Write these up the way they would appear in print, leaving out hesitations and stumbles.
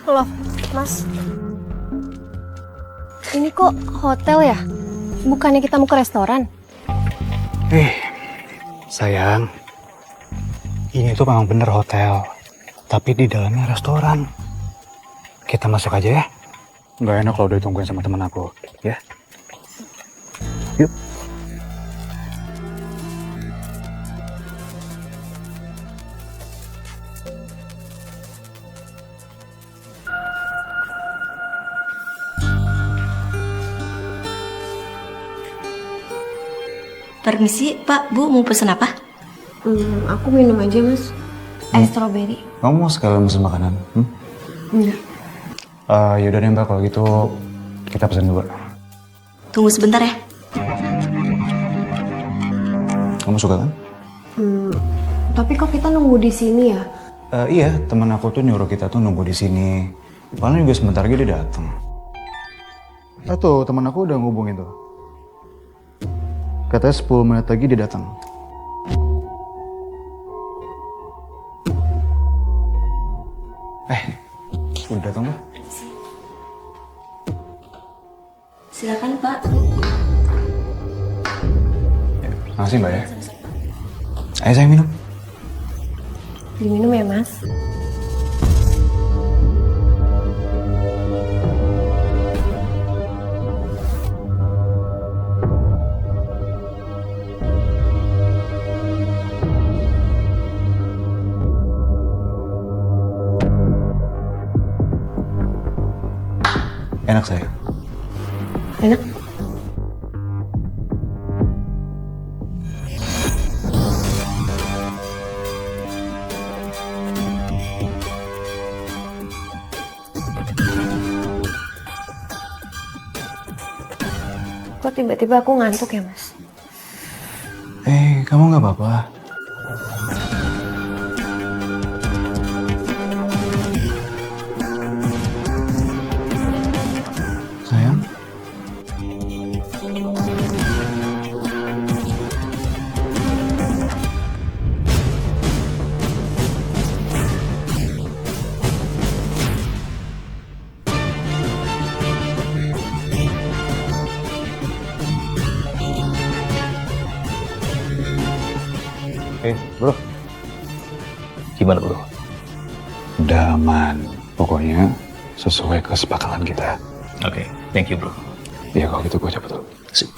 Loh, Mas. Ini kok hotel ya? Bukannya kita mau ke restoran? Sayang. Ini tuh memang bener hotel. Tapi di dalamnya restoran. Kita masuk aja ya. Nggak enak kalau udah ditungguin sama teman aku. Ya. Yuk. Permisi, Pak, Bu, mau pesen apa? Aku minum aja, Mas. Es strawberry. Kamu mau sekalian pesen makanan? Enggak. Yaudah deh Mbak, kalau gitu kita pesen dulu. Tunggu sebentar ya. Kamu suka kan? Tapi kok kita nunggu di sini ya? Iya, teman aku tuh nyuruh kita tuh nunggu di sini. Paling juga sebentar lagi dia datang. Tuh, teman aku udah ngubungin tuh. Katanya 10 menit lagi dia datang. Udah datang Mbak? Silakan, Pak. Ya, makasih Mbak ya. Ayo saya minum. Diminum ya, Mas. Enak saya. Enak. Kok tiba-tiba aku ngantuk ya, Mas? Kamu nggak apa-apa? Sayang? Bro. Gimana bro? Udah aman. Pokoknya sesuai kesepakatan kita. Oke, thank you bro. Ya kalau gitu gue cabut dulu. Sip.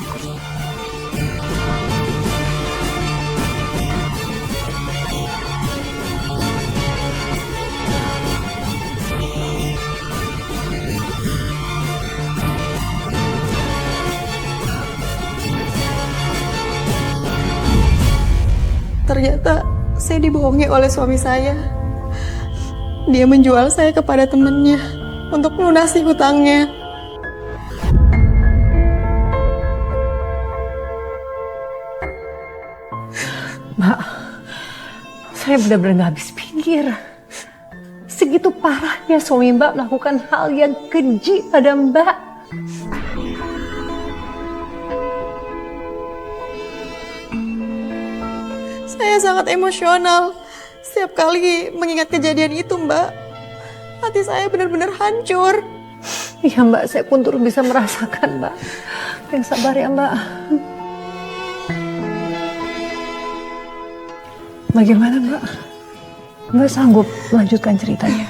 Ternyata saya dibohongi oleh suami saya. Dia menjual saya kepada temannya untuk melunasi hutangnya. Mbak, saya benar-benar nggak habis pikir. Segitu parahnya suami Mbak melakukan hal yang keji pada Mbak. Saya sangat emosional setiap kali mengingat kejadian itu, Mbak. Hati saya benar-benar hancur. Iya Mbak, saya pun turut bisa merasakan Mbak. Yang sabar ya Mbak. Bagaimana Mbak? Mbak sanggup melanjutkan ceritanya?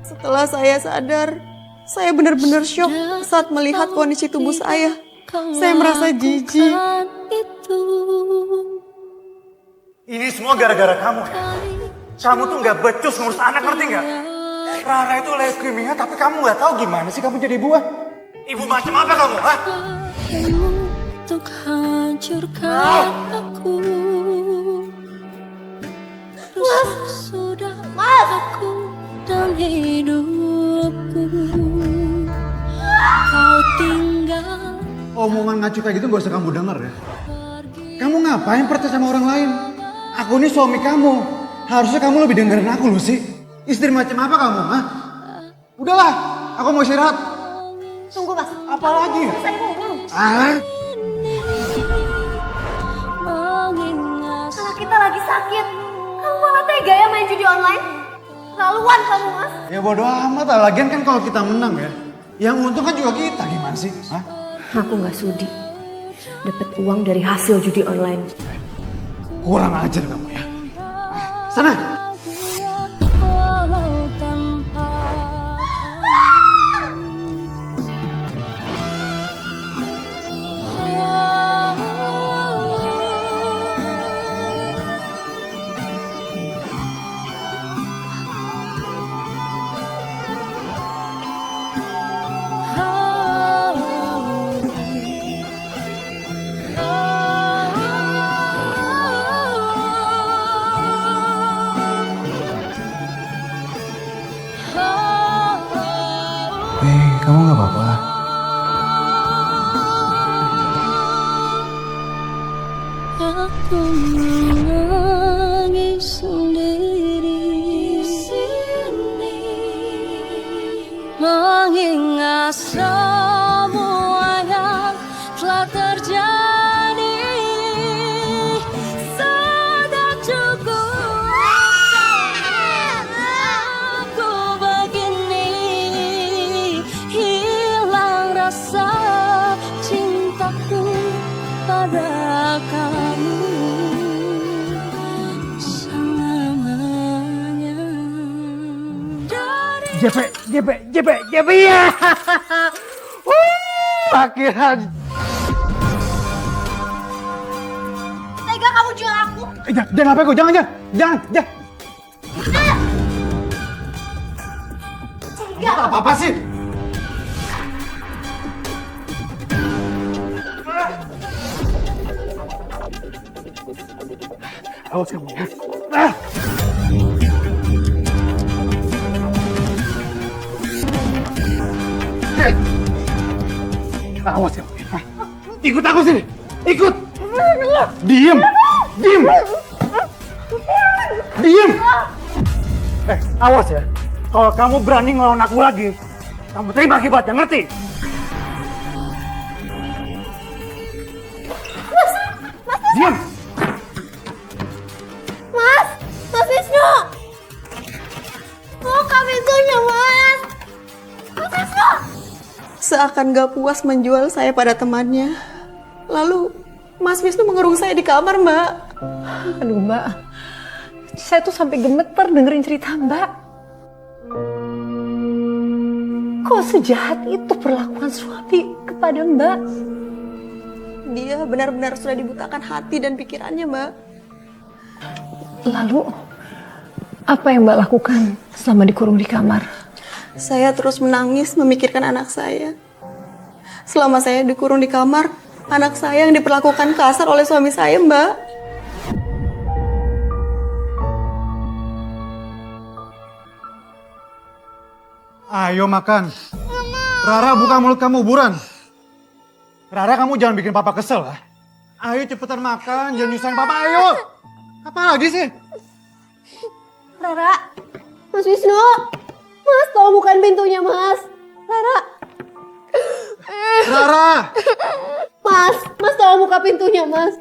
Setelah saya sadar, saya benar-benar syok saat melihat kondisi tubuh saya. Saya merasa jijik. Ini semua gara-gara kamu ya? Kamu tuh nggak becus ngurus anak, ngerti nggak? Rara itu leukemia tapi kamu nggak tahu gimana sih kamu jadi ibu? Ibu macam apa kamu, ha? Untuk hancurkan aku. Sudah aku dan hidupku. Kau tinggal. Omongan ngacu kayak gitu gak usah kamu denger ya. Kamu ngapain percaya sama orang lain? Aku ini suami kamu. Harusnya kamu lebih dengerin aku loh sih. Istri macam apa kamu, ha? Udahlah, aku mau istirahat. Tunggu, Mas. Apa lagi? Saya ngomong. Kalau kita lagi sakit, kamu malah Masa tega ya main judi online? Laluan kamu, Mas. Ya bodo amat lah, lagian kan kalau kita menang ya, yang untung kan juga kita, gimana sih? Hah? Aku nggak sudi. Dapat uang dari hasil judi online. Kurang ajar kamu ya. Sana! walau tanpa Kamu gak apa-apa? aku menangis sendiri di sini, mengingat semua yang telah terjadi. Sudah cukup aku begini, hilang rasa cintaku pada kamu selamanya. JP ya! Akhiran! Tega kamu jual aku. Jangan apa kok, jangan. Apa sih? Awas kamu. Awas kamu. Ikut aku sini. Ikut. Diem. Awas ya. Kalau kamu berani ngelawan aku lagi, kamu terima akibatnya, ngerti? Diam. Mas Wisnu. Buka pintunya, Mas. Mas Wisnu. Seakan gak puas menjual saya pada temannya. Lalu Mas Wisnu mengurung saya di kamar, Mbak. Aduh Mbak, saya tuh sampai gemeter dengerin cerita Mbak. Kok sejahat itu perlakuan suami kepada Mbak? Dia benar-benar sudah dibutakan hati dan pikirannya, Mbak. Lalu, apa yang Mbak lakukan selama dikurung di kamar? Saya terus menangis memikirkan anak saya. Selama saya dikurung di kamar, anak saya yang diperlakukan kasar oleh suami saya, Mbak. Ayo makan. Rara, buka mulut kamu, buruan. Rara, kamu jangan bikin papa kesel ya. Ayo cepetan makan, jangan nyusahin papa, ayo. Apa lagi sih? Rara. Mas Wisnu. Mas, tolong bukain pintunya, Mas. Rara. Rara. Mas tolong buka pintunya, Mas.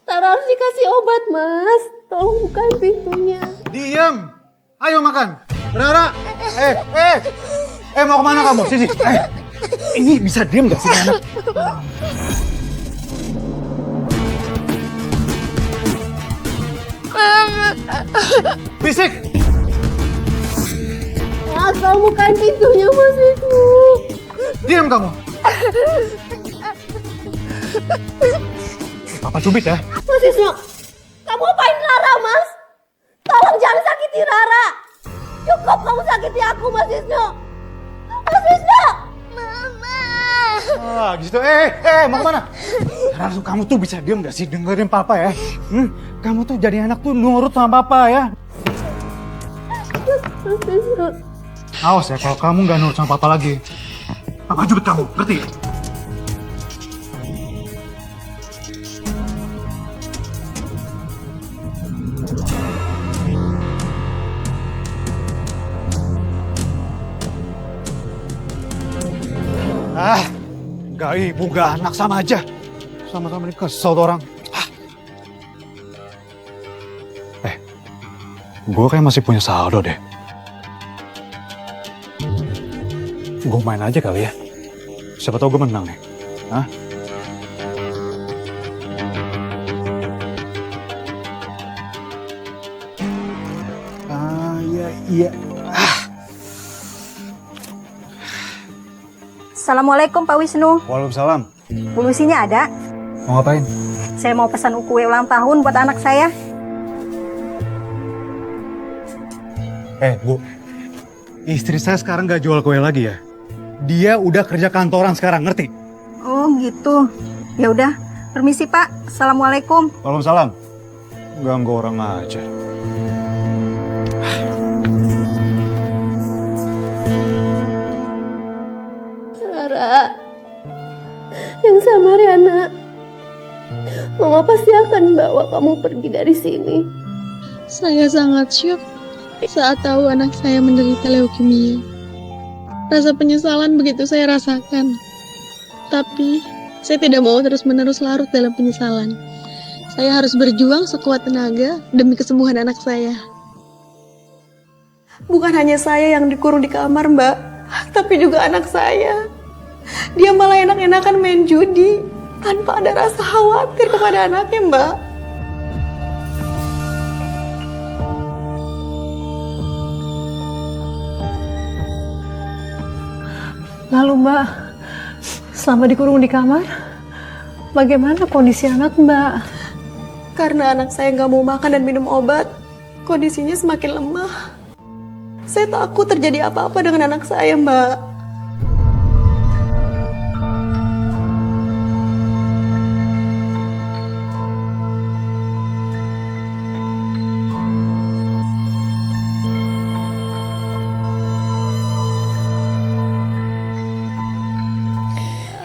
Rara harus dikasih obat, Mas. Tolong bukain pintunya. Diam. Ayo makan. Rara. Mau kemana kamu? Sini. Ini bisa diam gak sih anak? Bisik. Mas, tolong bukain pintunya, Mas Wisnu. Diam kamu. Papa cubit ya. Mas Wisnu, kamu apain Rara, Mas? Tolong jangan sakiti Rara. Cukup kamu sakiti aku, Mas Wisnu. Mas Wisnu! Mama! Ah, gitu. Mau kemana? Langsung kamu tuh bisa diam gak sih dengerin papa ya? Kamu tuh jadi anak tuh nurut sama papa ya. Mas Wisnu. Awas ya kalau kamu gak nurut sama papa lagi. Papa jubit kamu, ngerti? Gak ibu, gak anak, sama aja. Sama-sama ini kesel tuh orang. gue kayak masih punya saldo deh. Gue main aja kali ya. Siapa tahu gue menang nih. Hah? Iya. Assalamualaikum Pak Wisnu. Waalaikumsalam. Polusinya ada? Mau ngapain? Saya mau pesan kue ulang tahun buat anak saya. Bu. Istri saya sekarang gak jual kue lagi ya. Dia udah kerja kantoran sekarang, ngerti? Oh gitu. Ya udah, permisi Pak. Assalamualaikum. Waalaikumsalam. Ganggu orang aja. Rara, yang sabar ya nak. Mama pasti akan bawa kamu pergi dari sini. Saya sangat syok saat tahu anak saya menderita leukemia. Rasa penyesalan begitu saya rasakan. Tapi saya tidak mau terus-menerus larut dalam penyesalan. Saya harus berjuang sekuat tenaga demi kesembuhan anak saya. Bukan hanya saya yang dikurung di kamar, Mbak, tapi juga anak saya. Dia malah enak-enakan main judi tanpa ada rasa khawatir kepada anaknya, Mbak. Lalu Mbak, selama dikurung di kamar, bagaimana kondisi anak Mbak? Karena anak saya nggak mau makan dan minum obat, kondisinya semakin lemah. Saya takut terjadi apa-apa dengan anak saya, Mbak.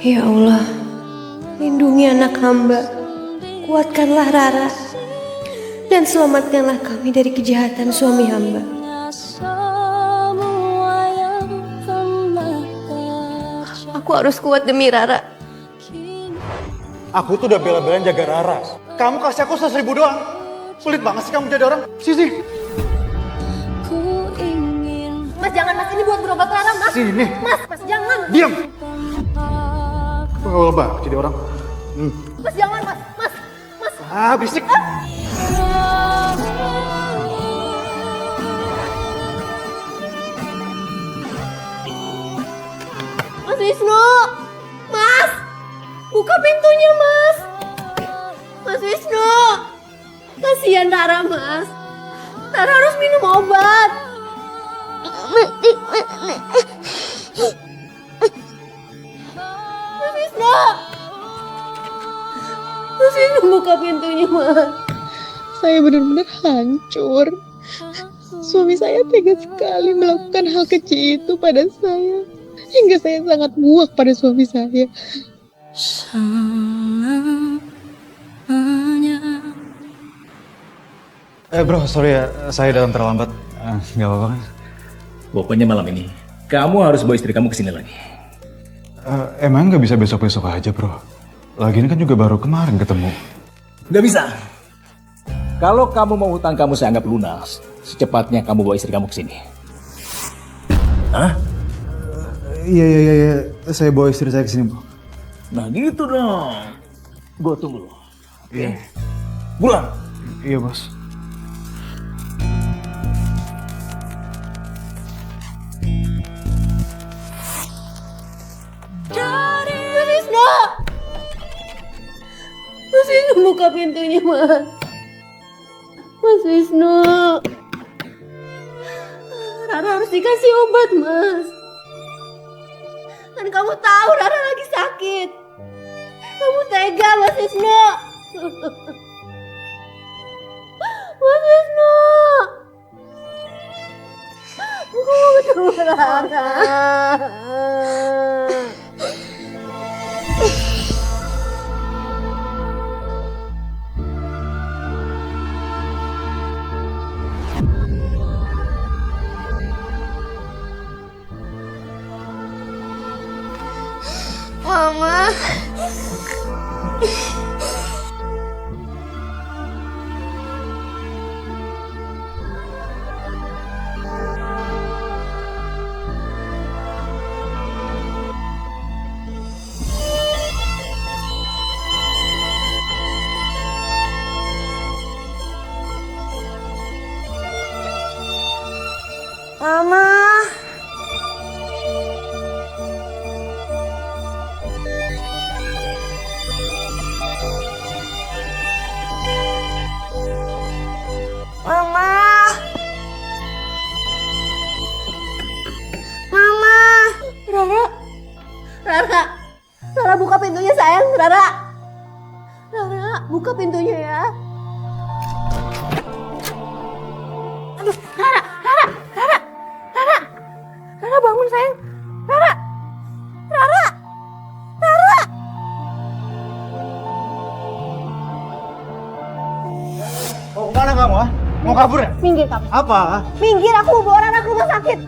Ya Allah, lindungi anak hamba, kuatkanlah Rara, dan selamatkanlah kami dari kejahatan suami hamba. Semua yang pernah terjadi. Aku harus kuat demi Rara. Aku tuh udah bela-belain jaga Rara. Kamu kasih aku 100.000 doang. Pelit banget sih kamu jadi orang. Sini. Ku ingin Mas jangan mas, ini buat berobat Rara mas. Sini. Mas jangan. Diam. Bawel banget jadi orang. Mas jangan mas. Ah, berisik. Mas Wisnu. Mas. Buka pintunya mas. Mas Wisnu. Kasihan Rara mas. Rara harus minum obat. Mas Wisnu. Mas Wisnu buka pintunya mas. Saya benar-benar hancur. Suami saya tega sekali melakukan hal kecil itu pada saya. Hingga saya sangat muak pada suami saya. Bro, sorry ya, saya datang terlambat. Gak apa-apa kan? Pokoknya malam ini, kamu harus bawa istri kamu ke sini lagi. Emang gak bisa besok-besok aja, bro? Lagian kan juga baru kemarin ketemu. Gak bisa. Kalau kamu mau hutang kamu saya anggap lunas, secepatnya kamu bawa istri kamu ke sini. Hah? Iya. Saya bawa istri saya ke sini, bro. Nah gitu dong. Gue tunggu loh. Oke? Bulan. Iya, bos. Mas Wisnu. Mas Wisnu buka pintunya mas. Mas Wisnu. Rara harus dikasih obat mas. Kan kamu tahu Rara lagi sakit. Kamu tega Mas Wisnu. Mas Wisnu. Aku mau ketemu Rara. Mama. Mama. Mama. Mama. Rara buka pintunya sayang, Rara buka pintunya ya. Aduh, Rara bangun sayang, Rara. Mau kemana kamu, ah? Mau kabur ya? Minggir kamu. Apa? Minggir, aku bawa Rara ke rumah sakit.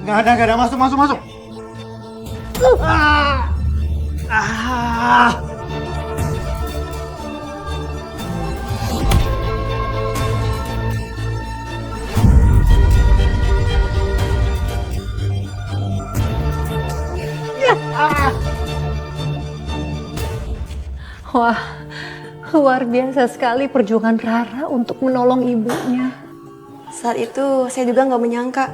Nggak ada. Masuk. Ah. Wah, luar biasa sekali perjuangan Rara untuk menolong ibunya. Saat itu saya juga nggak menyangka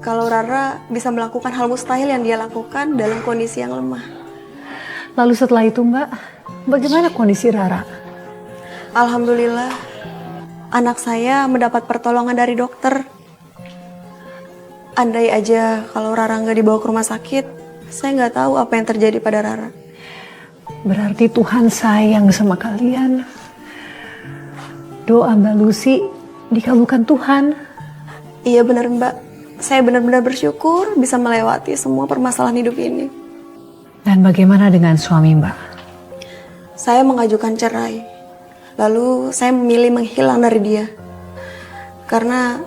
kalau Rara bisa melakukan hal mustahil yang dia lakukan dalam kondisi yang lemah. Lalu setelah itu Mbak, bagaimana kondisi Rara? Alhamdulillah, anak saya mendapat pertolongan dari dokter. Andai aja kalau Rara nggak dibawa ke rumah sakit, saya nggak tahu apa yang terjadi pada Rara. Berarti Tuhan sayang sama kalian. Doa Mbak Lucy dikabulkan Tuhan. Iya benar Mbak, saya benar-benar bersyukur bisa melewati semua permasalahan hidup ini. Dan bagaimana dengan suami Mbak? Saya mengajukan cerai, lalu saya memilih menghilang dari dia. Karena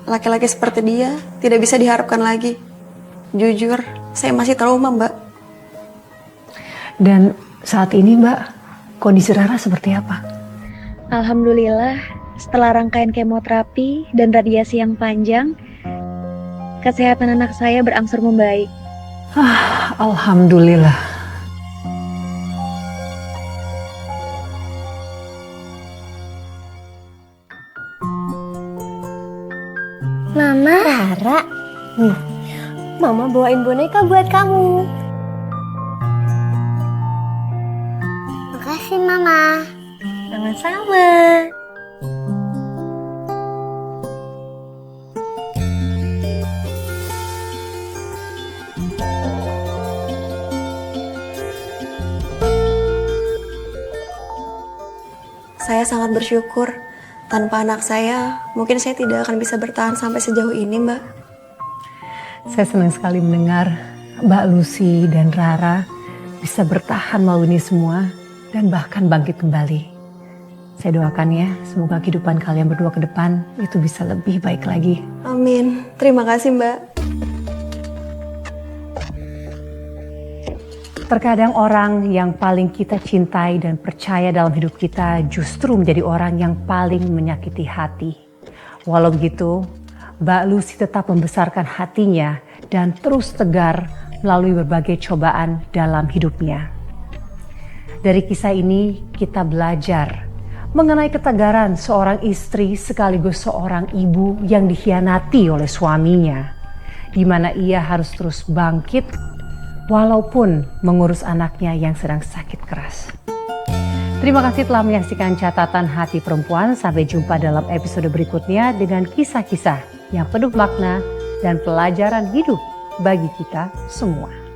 laki-laki seperti dia tidak bisa diharapkan lagi. Jujur, saya masih trauma Mbak. Dan saat ini Mbak, kondisi Rara seperti apa? Alhamdulillah, setelah rangkaian kemoterapi dan radiasi yang panjang, kesehatan anak saya berangsur membaik. Alhamdulillah. Mama. Rara. Nih, Mama bawain boneka buat kamu. Makasih Mama. Sama-sama. Saya sangat bersyukur. Tanpa anak saya, mungkin saya tidak akan bisa bertahan sampai sejauh ini, Mbak. Saya senang sekali mendengar Mbak Lucy dan Rara bisa bertahan melalui ini semua dan bahkan bangkit kembali. Saya doakan ya, semoga kehidupan kalian berdua ke depan itu bisa lebih baik lagi. Amin. Terima kasih, Mbak. Terkadang orang yang paling kita cintai dan percaya dalam hidup kita justru menjadi orang yang paling menyakiti hati. Walau begitu, Mbak Lucy tetap membesarkan hatinya dan terus tegar melalui berbagai cobaan dalam hidupnya. Dari kisah ini kita belajar mengenai ketegaran seorang istri sekaligus seorang ibu yang dikhianati oleh suaminya, di mana ia harus terus bangkit walaupun mengurus anaknya yang sedang sakit keras. Terima kasih telah menyaksikan catatan hati perempuan. Sampai jumpa dalam episode berikutnya dengan kisah-kisah yang penuh makna dan pelajaran hidup bagi kita semua.